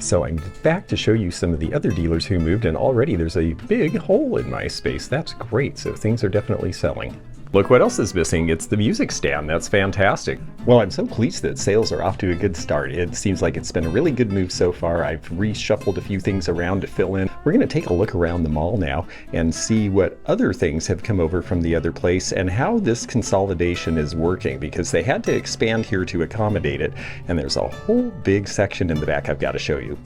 So I'm back to show you some of the other dealers who moved, and already there's a big hole in my space. That's great, so things are definitely selling. Look what else is missing. It's the music stand. That's fantastic. Well, I'm so pleased that sales are off to a good start. It seems like it's been a really good move so far. I've reshuffled a few things around to fill in. We're going to take a look around the mall now and see what other things have come over from the other place and how this consolidation is working, because they had to expand here to accommodate it, and there's a whole big section in the back I've got to show you.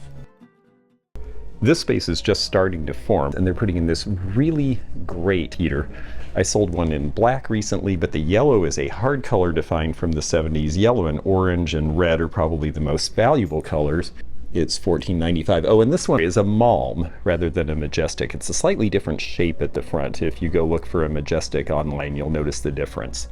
This space is just starting to form, and they're putting in this really great heater. I sold one in black recently, but the yellow is a hard color defined from the 70s. Yellow and orange and red are probably the most valuable colors. It's $14.95. Oh, and this one is a Malm rather than a Majestic. It's a slightly different shape at the front. If you go look for a Majestic online, you'll notice the difference.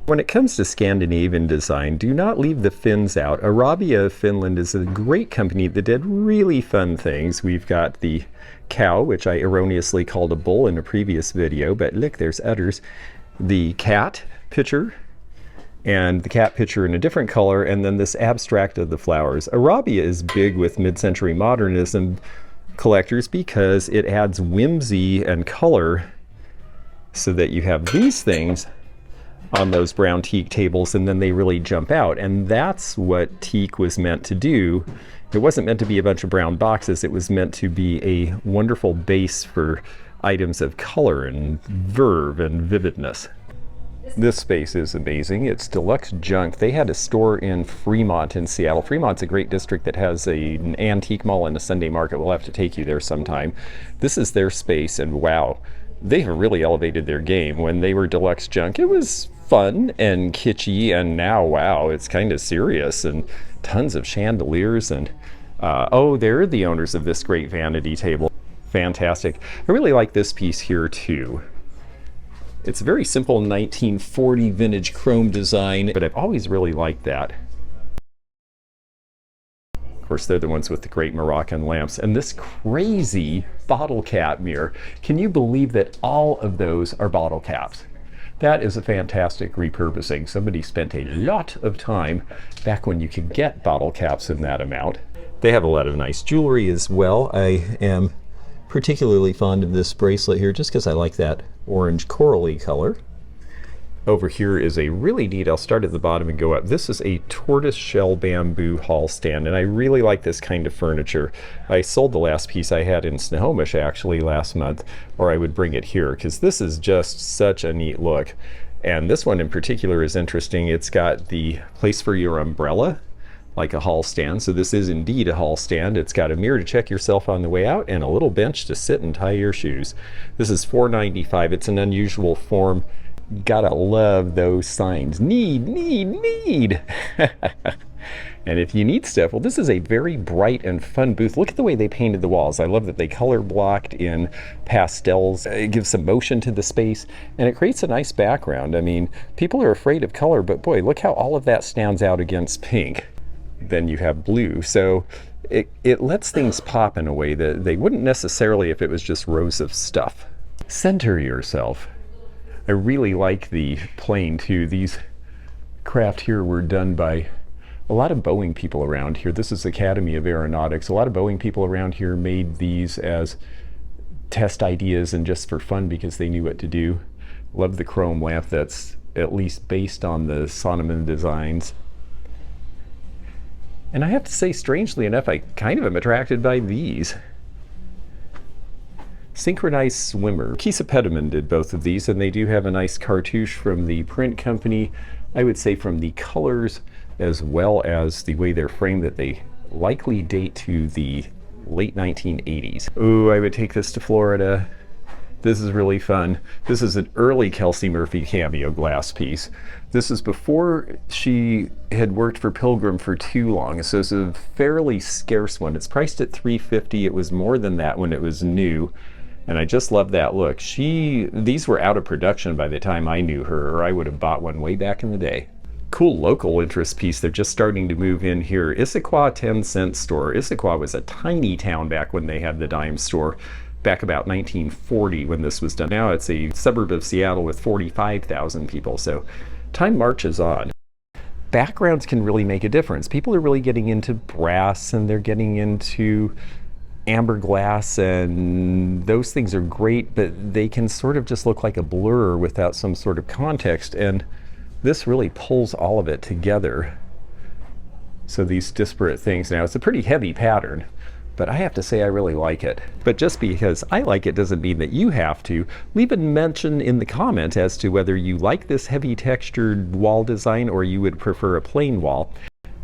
When it comes to Scandinavian design, do not leave the Finns out. Arabia of Finland is a great company that did really fun things. We've got the cow, which I erroneously called a bull in a previous video, but look, there's udders. The cat picture, and the cat picture in a different color, and then this abstract of the flowers. Arabia is big with mid-century modernism collectors because it adds whimsy and color so that you have these things on those brown teak tables, and then they really jump out. And that's what teak was meant to do. It wasn't meant to be a bunch of brown boxes. It was meant to be a wonderful base for items of color and verve and vividness. This space is amazing. It's deluxe junk. They had a store in Fremont in Seattle. Fremont's a great district that has an antique mall and a Sunday market. We'll have to take you there sometime. This is their space, and wow, they have really elevated their game. When they were deluxe junk, it was fun and kitschy, and now, wow, it's kind of serious, and tons of chandeliers, and oh, they're the owners of this great vanity table. Fantastic. I really like this piece here too. It's a very simple 1940 vintage chrome design, but I've always really liked that. Of course, they're the ones with the great Moroccan lamps, and this crazy bottle cap mirror. Can you believe that all of those are bottle caps? That is a fantastic repurposing. Somebody spent a lot of time back when you could get bottle caps in that amount. They have a lot of nice jewelry as well. I am particularly fond of this bracelet here just because I like that orange corally color. Over here is a really neat, I'll start at the bottom and go up. This is a tortoise shell bamboo hall stand, and I really like this kind of furniture. I sold the last piece I had in Snohomish actually last month, or I would bring it here because this is just such a neat look. And this one in particular is interesting. It's got the place for your umbrella, like a hall stand. So this is indeed a hall stand. It's got a mirror to check yourself on the way out and a little bench to sit and tie your shoes. This is $4.95. It's an unusual form. Gotta love those signs. Need. And if you need stuff, well, this is a very bright and fun booth. Look at the way they painted the walls. I love that they color blocked in pastels. It gives some motion to the space, and it creates a nice background. I mean, people are afraid of color, but boy, look how all of that stands out against pink. Then you have blue. So it lets things pop in a way that they wouldn't necessarily if it was just rows of stuff. Center yourself. I really like the plane too. These craft here were done by a lot of Boeing people around here. This is Academy of Aeronautics. A lot of Boeing people around here made these as test ideas and just for fun because they knew what to do. Love the chrome lamp that's at least based on the Sonneman designs. And I have to say, strangely enough, I kind of am attracted by these. Synchronized swimmer. Kisa Peterman did both of these, and they do have a nice cartouche from the print company. I would say from the colors as well as the way they're framed that they likely date to the late 1980s. Ooh, I would take this to Florida. This is really fun. This is an early Kelsey Murphy cameo glass piece. This is before she had worked for Pilgrim for too long, so it's a fairly scarce one. It's priced at $350. It was more than that when it was new, and I just love that look. These were out of production by the time I knew her, or I would have bought one way back in the day. Cool local interest piece. They're just starting to move in here. Issaquah 10-cent store. Issaquah was a tiny town back when they had the dime store, back about 1940 when this was done. Now it's a suburb of Seattle with 45,000 people, so time marches on. backgrounds can really make a difference. People are really getting into brass, and they're getting into amber glass, and those things are great, but they can sort of just look like a blur without some sort of context, and this really pulls all of it together. So these disparate things. Now, it's a pretty heavy pattern, but I have to say I really like it. But just because I like it doesn't mean that you have to. Leave a mention in the comment as to whether you like this heavy textured wall design or you would prefer a plain wall.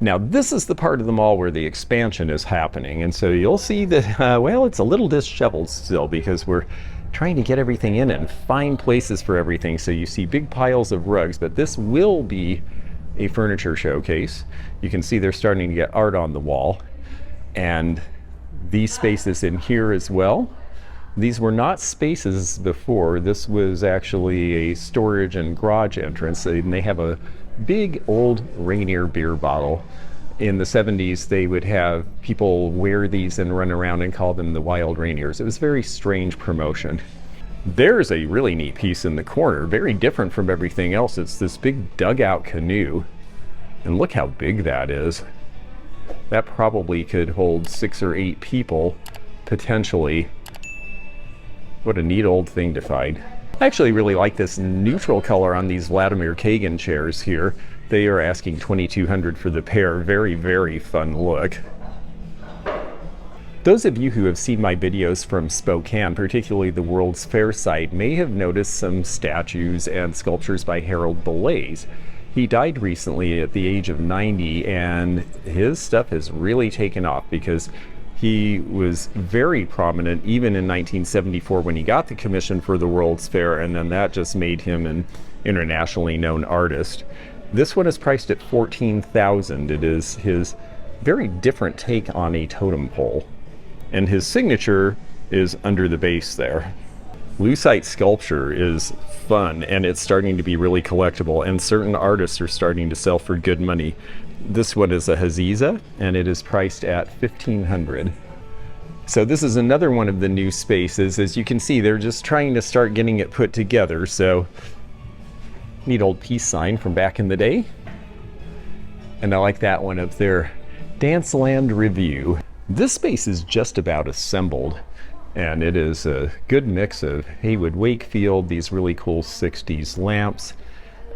Now, this is the part of the mall where the expansion is happening, and so you'll see that, well, it's a little disheveled still because we're trying to get everything in and find places for everything. So you see big piles of rugs, but this will be a furniture showcase. You can see they're starting to get art on the wall, and these spaces in here as well. These were not spaces before. This was actually a storage and garage entrance, and they have a big old Rainier beer bottle. In the 70s, they would have people wear these and run around and call them the Wild Rainiers. It was a very strange promotion. There's a really neat piece in the corner, very different from everything else. It's this big dugout canoe, and look how big that is. That probably could hold 6 or 8 people, potentially. What a neat old thing to find. I actually really like this neutral color on these Vladimir Kagan chairs here. They are asking $2,200 for the pair. Very, very fun look. Those of you who have seen my videos from Spokane, particularly the World's Fair site, may have noticed some statues and sculptures by Harold Belays. He died recently at the age of 90, and his stuff has really taken off because he was very prominent even in 1974 when he got the commission for the World's Fair, and then that just made him an internationally known artist. This one is priced at $14,000. It is his very different take on a totem pole, and his signature is under the base there. Lucite sculpture is fun, and it's starting to be really collectible, and certain artists are starting to sell for good money. This one is a Haziza, and it is priced at $1,500. So this is another one of the new spaces. As you can see, they're just trying to start getting it put together. So, neat old peace sign from back in the day. And I like that one of their Danceland Review. This space is just about assembled, and it is a good mix of Haywood Wakefield, these really cool 60s lamps.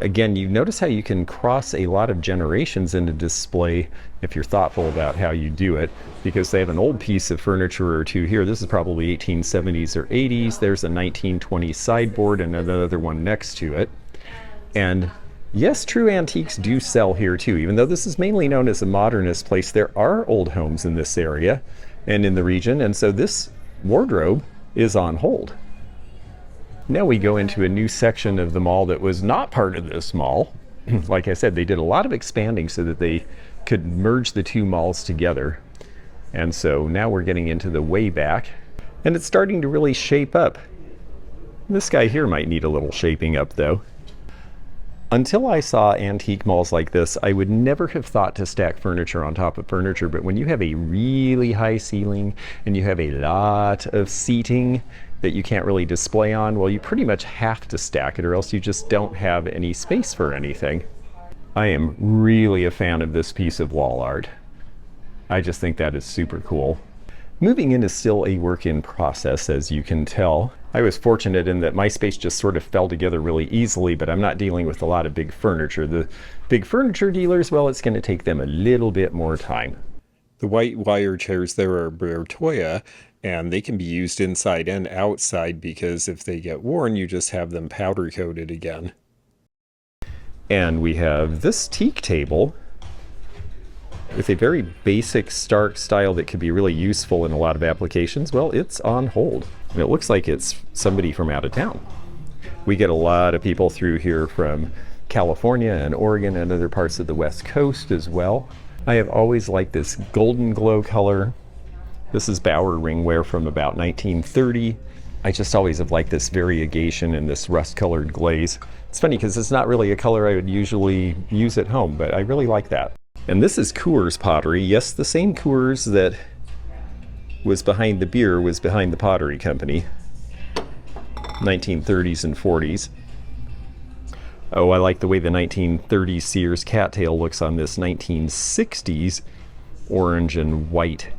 Again, you notice how you can cross a lot of generations in a display if you're thoughtful about how you do it, because they have an old piece of furniture or two here. This is probably 1870s or 80s. There's a 1920s sideboard and another one next to it. And yes, true antiques do sell here too. Even though this is mainly known as a modernist place, there are old homes in this area and in the region, and so this wardrobe is on hold. Now we go into a new section of the mall that was not part of this mall. Like I said, they did a lot of expanding so that they could merge the two malls together. And so now we're getting into the way back, and it's starting to really shape up. This guy here might need a little shaping up though. Until I saw antique malls like this, I would never have thought to stack furniture on top of furniture, but when you have a really high ceiling and you have a lot of seating that you can't really display on, well, you pretty much have to stack it or else you just don't have any space for anything. I am really a fan of this piece of wall art. I just think that is super cool. Moving in is still a work in process, as you can tell. I was fortunate in that my space just sort of fell together really easily, but I'm not dealing with a lot of big furniture. The big furniture dealers, well, it's going to take them a little bit more time. The white wire chairs there are Portieux, and they can be used inside and outside because if they get worn, you just have them powder coated again. And we have this teak table with a very basic Stark style that could be really useful in a lot of applications. Well, it's on hold. And it looks like it's somebody from out of town. We get a lot of people through here from California and Oregon and other parts of the West Coast as well. I have always liked this golden glow color. This is Bauer ringware from about 1930. I just always have liked this variegation and this rust-colored glaze. It's funny because it's not really a color I would usually use at home, but I really like that. And this is Coors pottery. Yes, the same Coors that was behind the beer was behind the pottery company. 1930s and 40s. Oh, I like the way the 1930s Sears cattail looks on this 1960s orange and white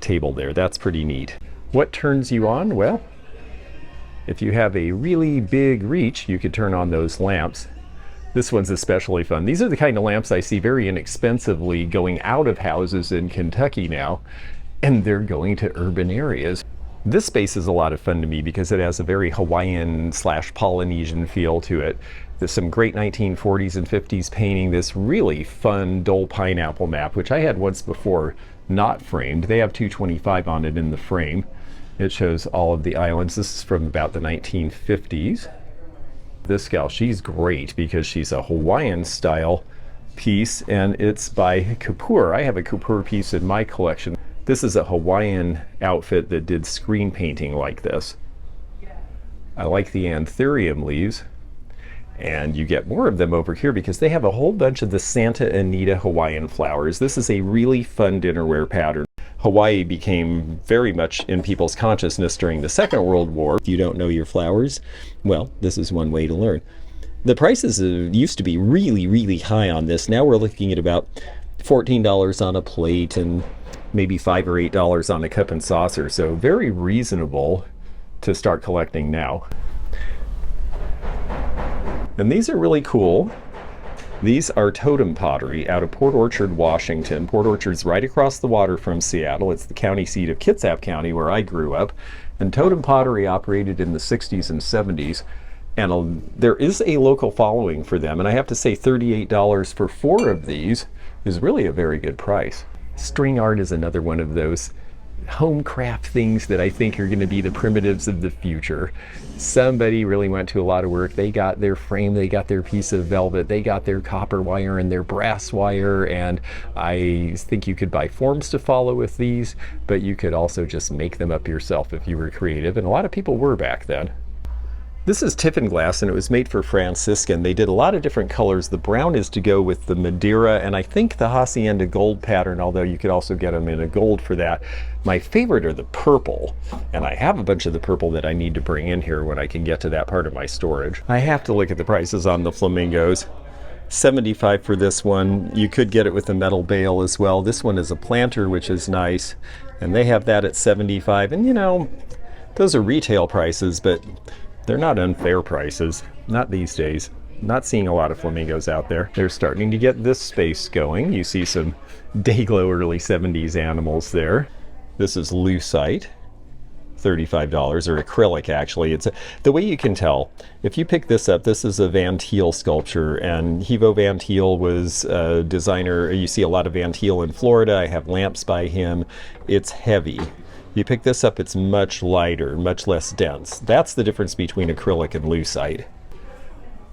table there. That's pretty neat. What turns you on? Well, if you have a really big reach, you could turn on those lamps. This one's especially fun. These are the kind of lamps I see very inexpensively going out of houses in Kentucky now, and they're going to urban areas. This space is a lot of fun to me because it has a very Hawaiian / Polynesian feel to it. There's some great 1940s and 50s painting, this really fun Dole pineapple map, which I had once before, not framed. They have 225 on it in the frame. It shows all of the islands. This is from about the 1950s. This gal, she's great because she's a Hawaiian style piece, and it's by Kapoor. I have a Kapoor piece in my collection. This is a Hawaiian outfit that did screen painting like this. I like the anthurium leaves, and you get more of them over here because they have a whole bunch of the Santa Anita Hawaiian flowers. This is a really fun dinnerware pattern. Hawaii became very much in people's consciousness during the Second World War. If you don't know your flowers, well, this is one way to learn. The prices used to be really, really high on this. Now we're looking at about $14 on a plate and maybe $5 or $8 on a cup and saucer. So very reasonable to start collecting now. And these are really cool. These are totem pottery out of Port Orchard, Washington. Port Orchard's right across the water from Seattle. It's the county seat of Kitsap County, where I grew up. And totem pottery operated in the 60s and 70s. And there is a local following for them. And I have to say $38 for 4 of these is really a very good price. String art is another one of those home craft things that I think are going to be the primitives of the future. Somebody really went to a lot of work. They got their frame, they got their piece of velvet, they got their copper wire and their brass wire, and I think you could buy forms to follow with these, but you could also just make them up yourself if you were creative, and a lot of people were back then. This is Tiffin glass, and it was made for Franciscan. They did a lot of different colors. The brown is to go with the Madeira, and I think the Hacienda gold pattern, although you could also get them in a gold for that. My favorite are the purple, and I have a bunch of the purple that I need to bring in here when I can get to that part of my storage. I have to look at the prices on the flamingos. $75 for this one. You could get it with a metal bale as well. This one is a planter, which is nice, and they have that at $75. And you know, those are retail prices, but they're not unfair prices. Not these days. Not seeing a lot of flamingos out there. They're starting to get this space going. You see some Dayglow early 70s animals there. This is lucite, $35, or acrylic actually. The way you can tell, if you pick this up, this is a Van Thiel sculpture, and Hivo Van Thiel was a designer. You see a lot of Van Thiel in Florida. I have lamps by him. It's heavy. You pick this up, it's much lighter, much less dense. That's the difference between acrylic and lucite.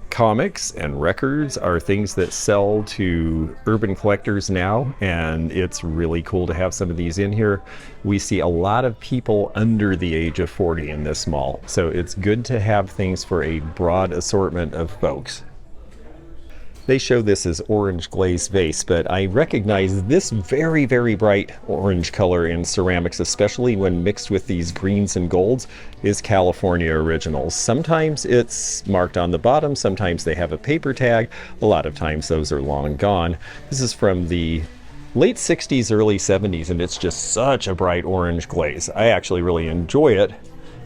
Comics and records are things that sell to urban collectors now, and it's really cool to have some of these in here. We see a lot of people under the age of 40 in this mall, so it's good to have things for a broad assortment of folks. They show this as orange glaze vase, but I recognize this very, very bright orange color in ceramics, especially when mixed with these greens and golds, is California Originals. Sometimes it's marked on the bottom, sometimes they have a paper tag, a lot of times those are long gone. This is from the late 60s, early 70s, and it's just such a bright orange glaze. I actually really enjoy it.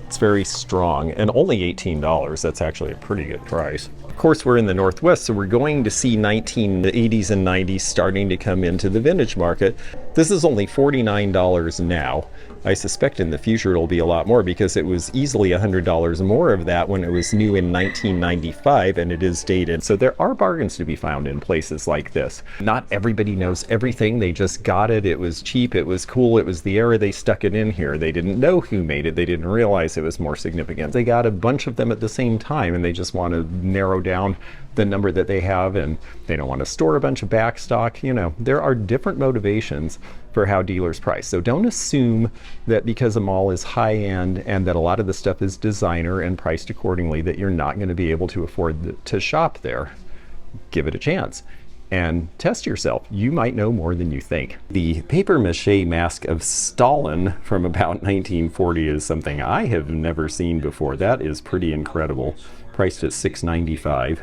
It's very strong, and only $18. That's actually a pretty good price. Of course, we're in the Northwest, so we're going to see 1980s and 90s starting to come into the vintage market. This is only $49 now. I suspect in the future it'll be a lot more because it was easily $100 more of that when it was new in 1995, and it is dated. So there are bargains to be found in places like this. Not everybody knows everything. They just got it. It was cheap. It was cool. It was the era they stuck it in here. They didn't know who made it. They didn't realize it was more significant. They got a bunch of them at the same time, and they just want to narrow down the number that they have, and they don't want to store a bunch of back stock. You know, there are different motivations for how dealers price. So don't assume that because a mall is high end and that a lot of the stuff is designer and priced accordingly that you're not going to be able to afford to shop there. Give it a chance and test yourself. You might know more than you think. The paper mache mask of Stalin from about 1940 is something I have never seen before. That is pretty incredible. Priced at $6.95.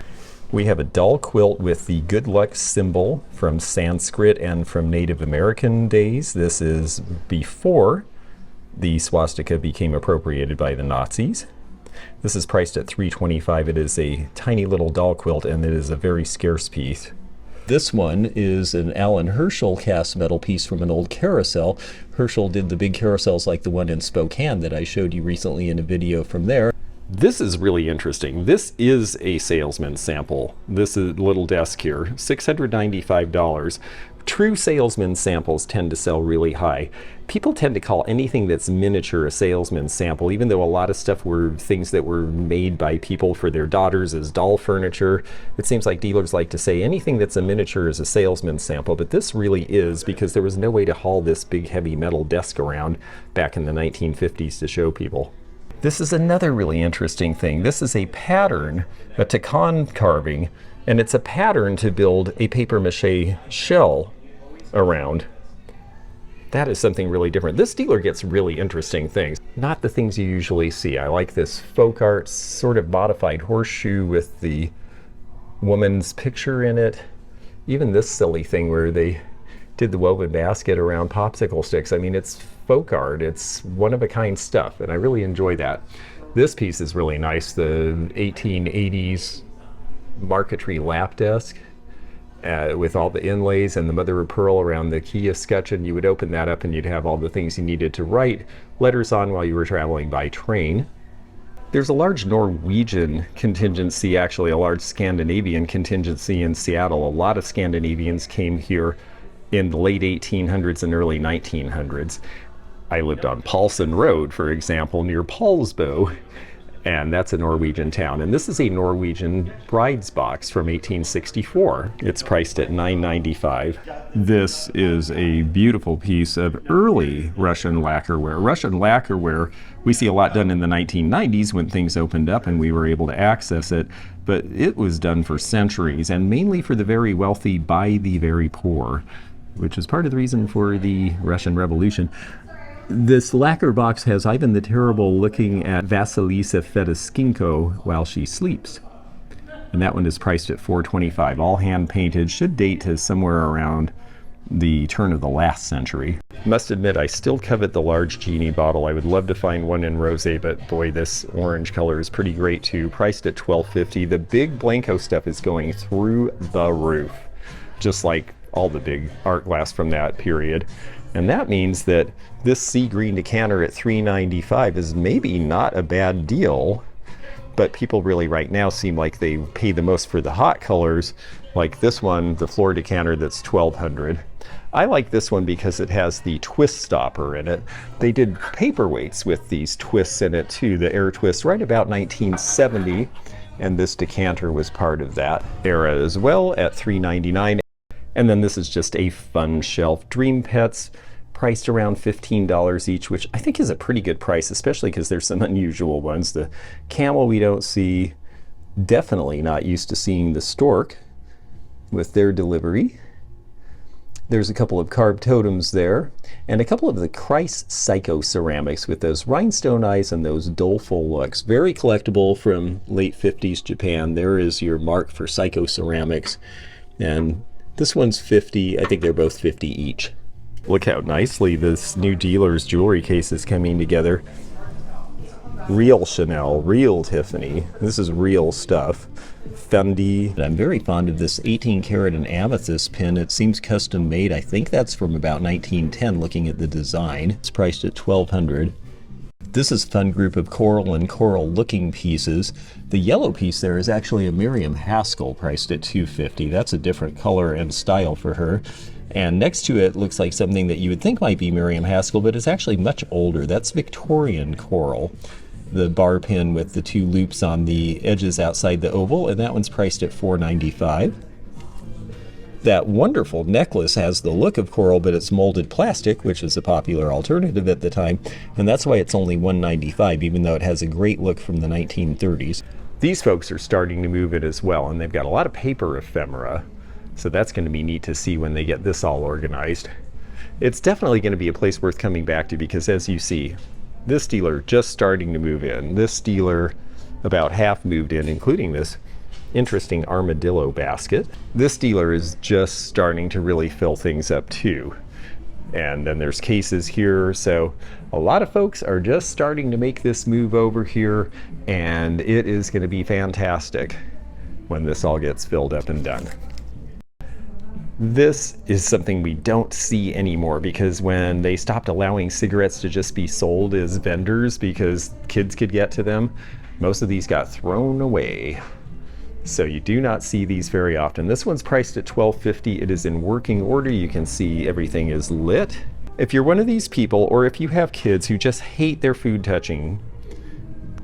We have a doll quilt with the good luck symbol from Sanskrit and from Native American days. This is before the swastika became appropriated by the Nazis. This is priced at $3.25. It is a tiny little doll quilt, and it is a very scarce piece. This one is an Alan Herschel cast metal piece from an old carousel. Herschel did the big carousels like the one in Spokane that I showed you recently in a video from there. This is really interesting. This is a salesman's sample. This is a little desk here, $695. True salesman samples tend to sell really high. People tend to call anything that's miniature a salesman's sample, even though a lot of stuff were things that were made by people for their daughters as doll furniture. It seems like dealers like to say anything that's a miniature is a salesman's sample, but this really is, because there was no way to haul this big heavy metal desk around back in the 1950s to show people. This is another really interesting thing. This is a pattern, a Takan carving, and it's a pattern to build a papier-mâché shell around. That is something really different. This dealer gets really interesting things. Not the things you usually see. I like this folk art sort of modified horseshoe with the woman's picture in it. Even this silly thing where they did the woven basket around popsicle sticks. I mean, it's folk art. It's one-of-a-kind stuff, and I really enjoy that. This piece is really nice, the 1880s marquetry lap desk with all the inlays and the mother of pearl around the key escutcheon. You would open that up and you'd have all the things you needed to write letters on while you were traveling by train. There's a large Norwegian contingency, actually a large Scandinavian contingency in Seattle. A lot of Scandinavians came here in the late 1800s and early 1900s. I lived on Paulson Road, for example, near Paulsbo, and that's a Norwegian town. And this is a Norwegian bride's box from 1864. It's priced at $9.95. This is a beautiful piece of early Russian lacquerware. Russian lacquerware, we see a lot done in the 1990s when things opened up and we were able to access it, but it was done for centuries, and mainly for the very wealthy by the very poor, which is part of the reason for the Russian Revolution. This lacquer box has Ivan the Terrible looking at Vasilisa Fedoskinko while she sleeps. And that one is priced at $4.25. All hand painted, should date to somewhere around the turn of the last century. Must admit, I still covet the large genie bottle. I would love to find one in rosé, but boy, this orange color is pretty great too. Priced at $12.50. The big Blenko stuff is going through the roof, just like all the big art glass from that period. And that means that this sea green decanter at $3.95 is maybe not a bad deal, but people really right now seem like they pay the most for the hot colors, like this one, the floor decanter, that's $1,200. I like this one because it has the twist stopper in it. They did paperweights with these twists in it too, the air twist, right about 1970, and this decanter was part of that era as well at $3.99. And then this is just a fun shelf. Dream Pets, priced around $15 each, which I think is a pretty good price, especially because there's some unusual ones. The camel we don't see, definitely not used to seeing the stork with their delivery. There's a couple of carved totems there, and a couple of the Christ Psycho ceramics with those rhinestone eyes and those doleful looks. Very collectible from late 50s Japan. There is your mark for Psycho ceramics. And this one's $50. I think they're both $50 each. Look how nicely this new dealer's jewelry case is coming together. Real Chanel, real Tiffany. This is real stuff. Fendi. I'm very fond of this 18 karat and amethyst pin. It seems custom made. I think that's from about 1910 looking at the design. It's priced at $1,200. This is a fun group of coral and coral looking pieces. The yellow piece there is actually a Miriam Haskell, priced at $250. That's a different color and style for her. And next to it looks like something that you would think might be Miriam Haskell, but it's actually much older. That's Victorian coral. The bar pin with the two loops on the edges outside the oval, and that one's priced at $4.95. That wonderful necklace has the look of coral, but it's molded plastic, which is a popular alternative at the time, and that's why it's only $1.95, even though it has a great look from the 1930s. These folks are starting to move it as well, and they've got a lot of paper ephemera, so that's going to be neat to see when they get this all organized. It's definitely going to be a place worth coming back to, because as you see, this dealer just starting to move in. This dealer about half moved in, including this interesting armadillo basket. This dealer is just starting to really fill things up too. And then there's cases here, so a lot of folks are just starting to make this move over here, and it is going to be fantastic when this all gets filled up and done. This is something we don't see anymore, because when they stopped allowing cigarettes to just be sold as vendors because kids could get to them, most of these got thrown away. So you do not see these very often. This one's priced at $12.50. It is in working order. You can see everything is lit. If you're one of these people, or if you have kids who just hate their food touching,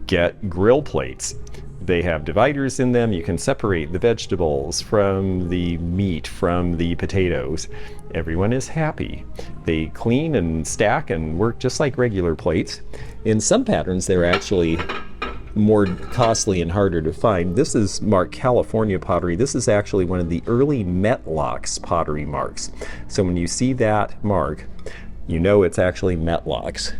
get grill plates. They have dividers in them. You can separate the vegetables from the meat, from the potatoes. Everyone is happy. They clean and stack and work just like regular plates. In some patterns, they're actually more costly and harder to find. This is marked California pottery. This is actually one of the early Metlocks pottery marks. So when you see that mark, you know it's actually Metlocks.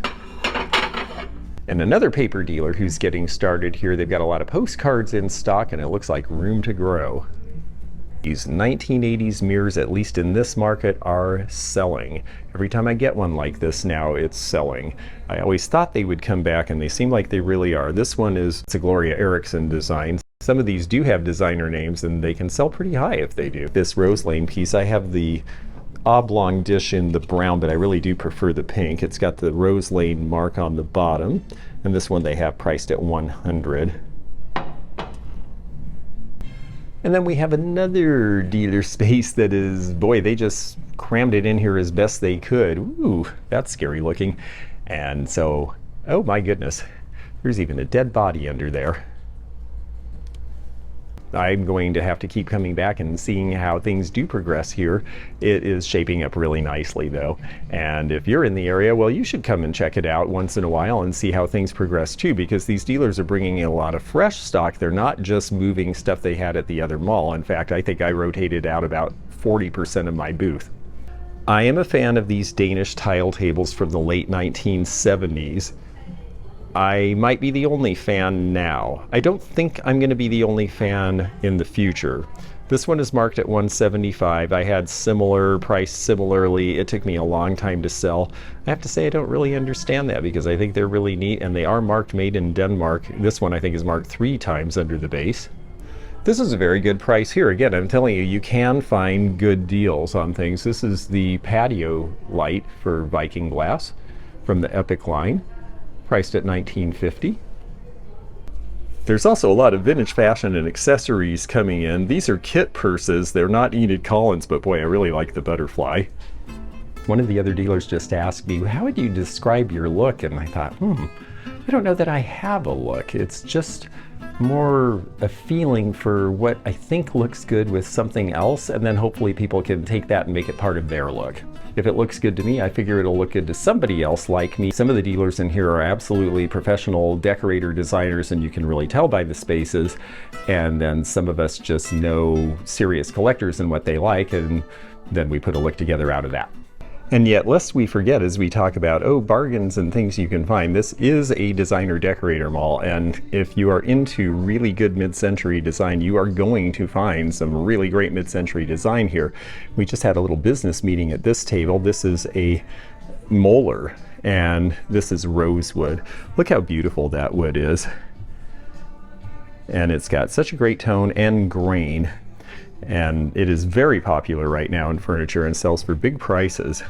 And another paper dealer who's getting started here, they've got a lot of postcards in stock, and it looks like room to grow. These 1980s mirrors, at least in this market, are selling. Every time I get one like this now, it's selling. I always thought they would come back, and they seem like they really are. This one is a Gloria Erickson design. Some of these do have designer names, and they can sell pretty high if they do. This Rose Lane piece, I have the oblong dish in the brown, but I really do prefer the pink. It's got the Rose Lane mark on the bottom, and this one they have priced at $100. And then we have another dealer space that is, boy, they just crammed it in here as best they could. Ooh, that's scary looking. And so, oh my goodness, there's even a dead body under there. I'm going to have to keep coming back and seeing how things do progress here. It is shaping up really nicely though. And if you're in the area, well, you should come and check it out once in a while and see how things progress too, because these dealers are bringing in a lot of fresh stock. They're not just moving stuff they had at the other mall. In fact, I think I rotated out about 40% of my booth. I am a fan of these Danish tile tables from the late 1970s. I might be the only fan now. I don't think I'm going to be the only fan in the future. This one is marked at $175. I had similar price similarly. It took me a long time to sell. I have to say I don't really understand that, because I think they're really neat, and they are marked made in Denmark. This one I think is marked 3 times under the base. This is a very good price here. Again, I'm telling you, you can find good deals on things. This is the patio light for Viking glass from the Epic line, priced at $19.50. There's also a lot of vintage fashion and accessories coming in. These are kit purses. They're not Enid Collins, but boy, I really like the butterfly. One of the other dealers just asked me, how would you describe your look? And I thought, I don't know that I have a look. It's just more a feeling for what I think looks good with something else, and then hopefully people can take that and make it part of their look. If it looks good to me, I figure it'll look good to somebody else like me. Some of the dealers in here are absolutely professional decorator designers, and you can really tell by the spaces. And then some of us just know serious collectors and what they like, and then we put a look together out of that. And yet, lest we forget as we talk about, bargains and things you can find, this is a designer decorator mall, and if you are into really good mid-century design, you are going to find some really great mid-century design here. We just had a little business meeting at this table. This is a molar, and this is rosewood. Look how beautiful that wood is. And it's got such a great tone and grain, and it is very popular right now in furniture and sells for big prices.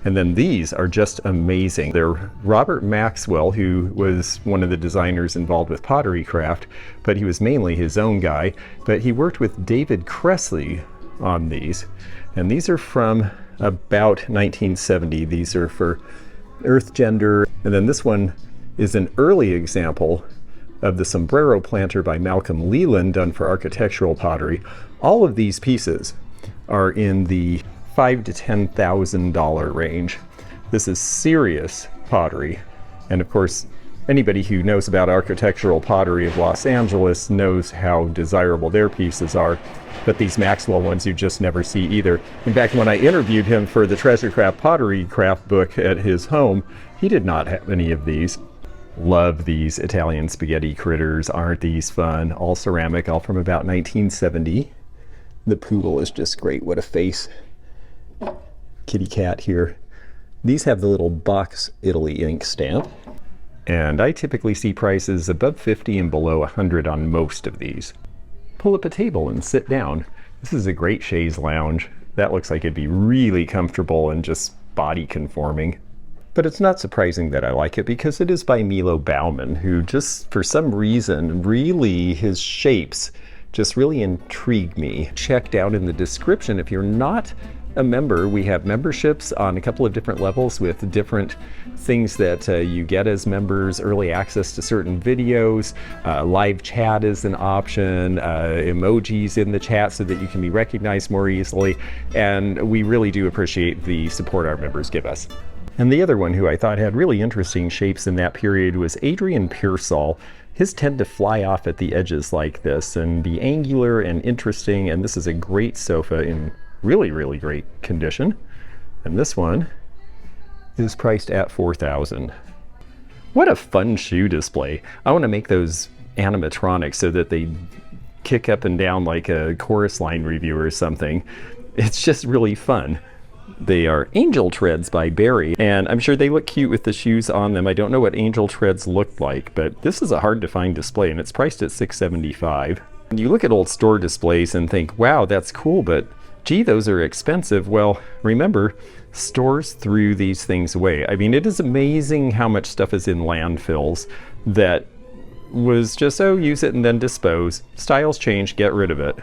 And then these are just amazing. They're Robert Maxwell, who was one of the designers involved with Pottery Craft, but he was mainly his own guy. But he worked with David Cressley on these. And these are from about 1970. These are for Earth Gender. And then this one is an early example of the sombrero planter by Malcolm Leland, done for architectural pottery. All of these pieces are in the $5,000 to $10,000 range. This is serious pottery. And of course, anybody who knows about architectural pottery of Los Angeles knows how desirable their pieces are. But these Maxwell ones you just never see either. In fact, when I interviewed him for the Treasure Craft Pottery Craft book at his home, he did not have any of these. Love these Italian spaghetti critters. Aren't these fun? All ceramic, all from about 1970. The poodle is just great. What a face. Kitty cat here. These have the little Box Italy ink stamp. And I typically see prices above 50 and below 100 on most of these. Pull up a table and sit down. This is a great chaise lounge. That looks like it'd be really comfortable and just body conforming. But it's not surprising that I like it because it is by Milo Bauman, who just for some reason, really his shapes just really intrigue me. Check down in the description if you're not a member. We have memberships on a couple of different levels with different things that you get as members, early access to certain videos, live chat is an option, emojis in the chat so that you can be recognized more easily, and we really do appreciate the support our members give us. And the other one who I thought had really interesting shapes in that period was Adrian Pearsall. His tend to fly off at the edges like this and be angular and interesting, and this is a great sofa in really, really great condition. And this one is priced at $4,000. What a fun shoe display. I want to make those animatronics so that they kick up and down like a chorus line review or something. It's just really fun. They are Angel Treads by Barry, and I'm sure they look cute with the shoes on them. I don't know what Angel Treads look like, but this is a hard to find display, and it's priced at $675. You look at old store displays and think, wow, that's cool, but gee, those are expensive. Well, remember, stores threw these things away. I mean, it is amazing how much stuff is in landfills that was just, oh, use it and then dispose. Styles change, get rid of it.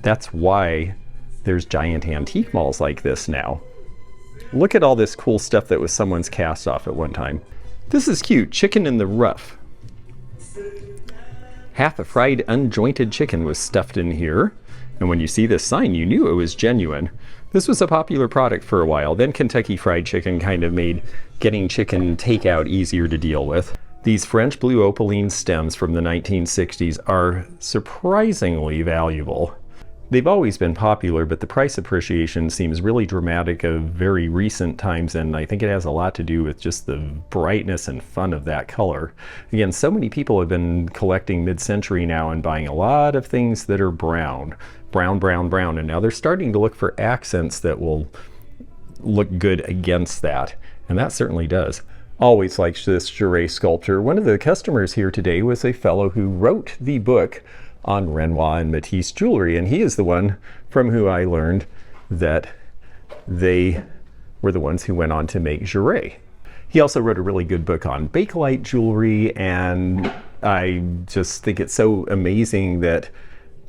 That's why there's giant antique malls like this now. Look at all this cool stuff that was someone's cast off at one time. This is cute, chicken in the rough. Half a fried unjointed chicken was stuffed in here. And when you see this sign, you knew it was genuine. This was a popular product for a while. Then Kentucky Fried Chicken kind of made getting chicken takeout easier to deal with. These French blue opaline stems from the 1960s are surprisingly valuable. They've always been popular, but the price appreciation seems really dramatic of very recent times, and I think it has a lot to do with just the brightness and fun of that color. Again, so many people have been collecting mid-century now and buying a lot of things that are brown, and now they're starting to look for accents that will look good against that, and that certainly does. Always liked this Jouret sculpture. One of the customers here today was a fellow who wrote the book on Renoir and Matisse jewelry, and he is the one from who I learned that they were the ones who went on to make Jouret. He also wrote a really good book on Bakelite jewelry, and I just think it's so amazing that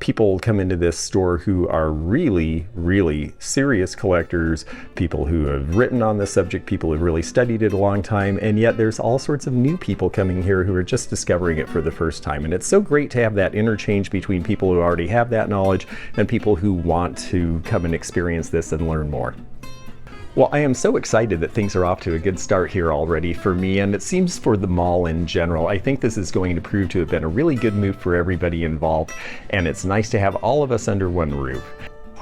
people come into this store who are really, really serious collectors, people who have written on the subject, people who've really studied it a long time, and yet there's all sorts of new people coming here who are just discovering it for the first time. And it's so great to have that interchange between people who already have that knowledge and people who want to come and experience this and learn more. Well, I am so excited that things are off to a good start here already for me, and it seems for the mall in general. I think this is going to prove to have been a really good move for everybody involved, and it's nice to have all of us under one roof.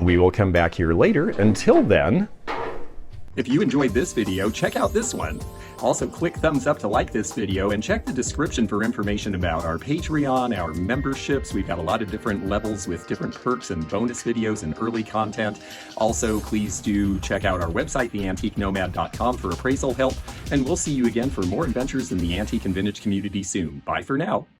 We will come back here later. Until then, if you enjoyed this video, check out this one. Also, click thumbs up to like this video and check the description for information about our Patreon, our memberships. We've got a lot of different levels with different perks and bonus videos and early content. Also, please do check out our website, theantiquenomad.com, for appraisal help. And we'll see you again for more adventures in the antique and vintage community soon. Bye for now.